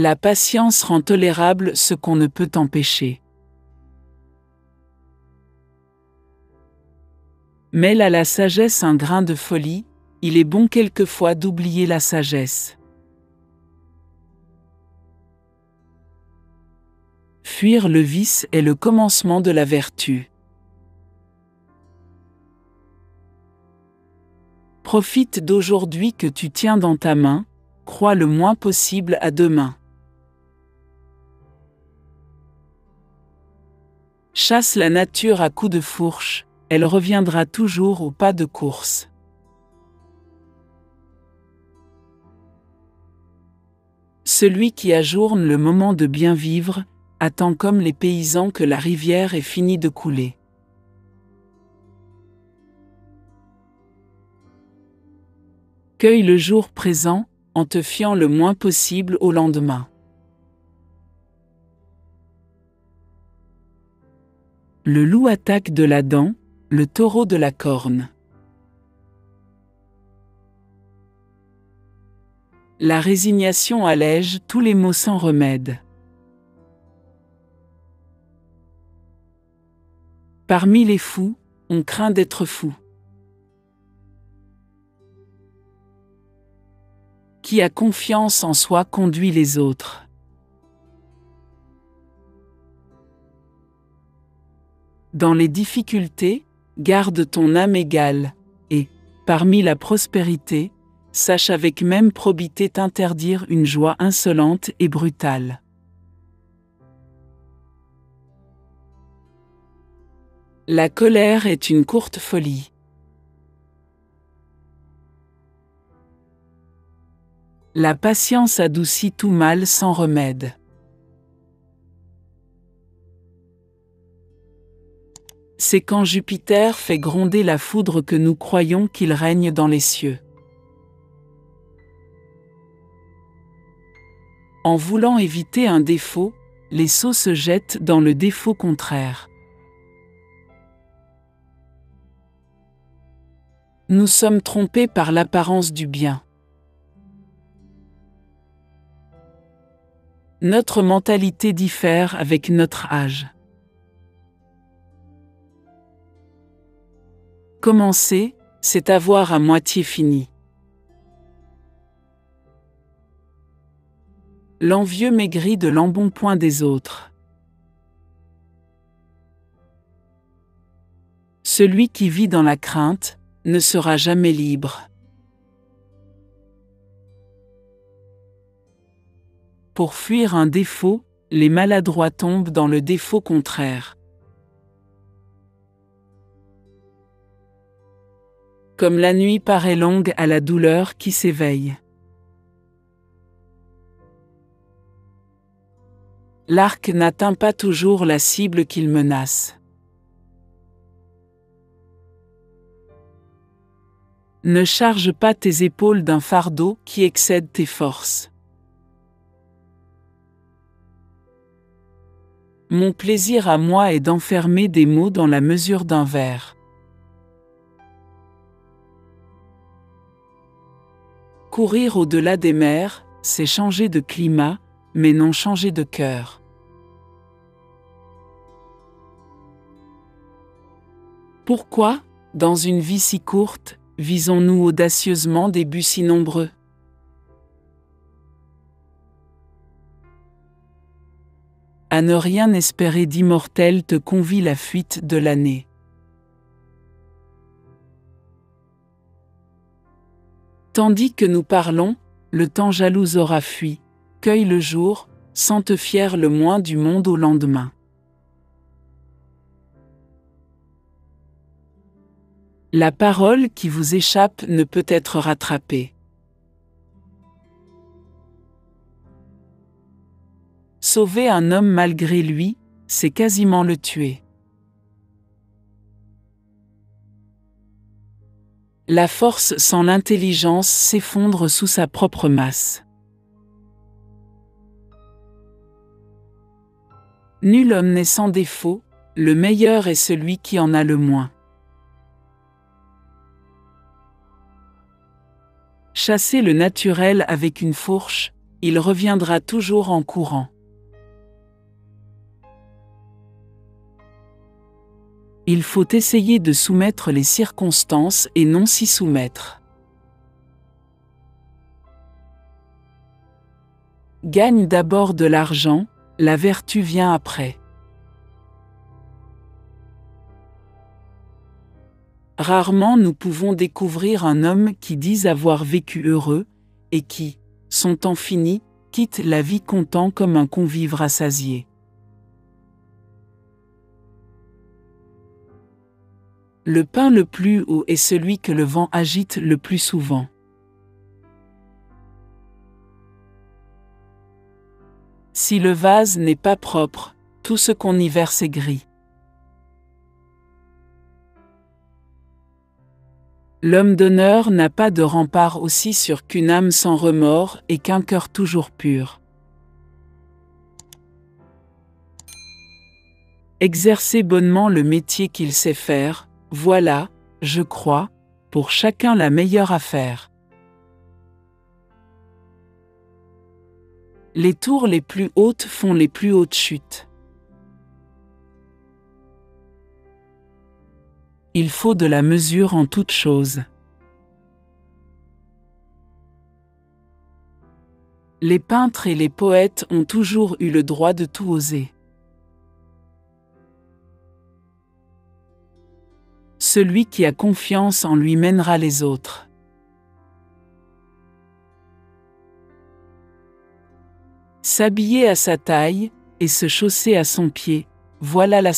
La patience rend tolérable ce qu'on ne peut empêcher. Mêle à la sagesse un grain de folie, il est bon quelquefois d'oublier la sagesse. Fuir le vice est le commencement de la vertu. Profite d'aujourd'hui que tu tiens dans ta main, crois le moins possible à demain. Chasse la nature à coups de fourche, elle reviendra toujours au pas de course. Celui qui ajourne le moment de bien vivre, attend comme les paysans que la rivière ait fini de couler. Cueille le jour présent, en te fiant le moins possible au lendemain. Le loup attaque de la dent, le taureau de la corne. La résignation allège tous les maux sans remède. Parmi les fous, on craint d'être fou. Qui a confiance en soi conduit les autres. Dans les difficultés, garde ton âme égale, et, parmi la prospérité, sache avec même probité t'interdire une joie insolente et brutale. La colère est une courte folie. La patience adoucit tout mal sans remède. C'est quand Jupiter fait gronder la foudre que nous croyons qu'il règne dans les cieux. En voulant éviter un défaut, les sots se jettent dans le défaut contraire. Nous sommes trompés par l'apparence du bien. Notre mentalité diffère avec notre âge. Commencer, c'est avoir à moitié fini. L'envieux maigrit de l'embonpoint des autres. Celui qui vit dans la crainte ne sera jamais libre. Pour fuir un défaut, les maladroits tombent dans le défaut contraire. Comme la nuit paraît longue à la douleur qui s'éveille. L'arc n'atteint pas toujours la cible qu'il menace. Ne charge pas tes épaules d'un fardeau qui excède tes forces. Mon plaisir à moi est d'enfermer des mots dans la mesure d'un verre. Courir au-delà des mers, c'est changer de climat, mais non changer de cœur. Pourquoi, dans une vie si courte, visons-nous audacieusement des buts si nombreux? À ne rien espérer d'immortel te convie la fuite de l'année. Tandis que nous parlons, le temps jaloux aura fui. Cueille le jour, sans te fier le moins du monde au lendemain. La parole qui vous échappe ne peut être rattrapée. Sauver un homme malgré lui, c'est quasiment le tuer. La force sans l'intelligence s'effondre sous sa propre masse. Nul homme n'est sans défaut, le meilleur est celui qui en a le moins. Chasser le naturel avec une fourche, il reviendra toujours en courant. Il faut essayer de soumettre les circonstances et non s'y soumettre. Gagne d'abord de l'argent, la vertu vient après. Rarement nous pouvons découvrir un homme qui dise avoir vécu heureux, et qui, son temps fini, quitte la vie content comme un convive rassasié. Le pain le plus haut est celui que le vent agite le plus souvent. Si le vase n'est pas propre, tout ce qu'on y verse est gris. L'homme d'honneur n'a pas de rempart aussi sûr qu'une âme sans remords et qu'un cœur toujours pur. Exercer bonnement le métier qu'il sait faire, voilà, je crois, pour chacun la meilleure affaire. Les tours les plus hautes font les plus hautes chutes. Il faut de la mesure en toutes choses. Les peintres et les poètes ont toujours eu le droit de tout oser. Celui qui a confiance en lui mènera les autres. S'habiller à sa taille et se chausser à son pied, voilà la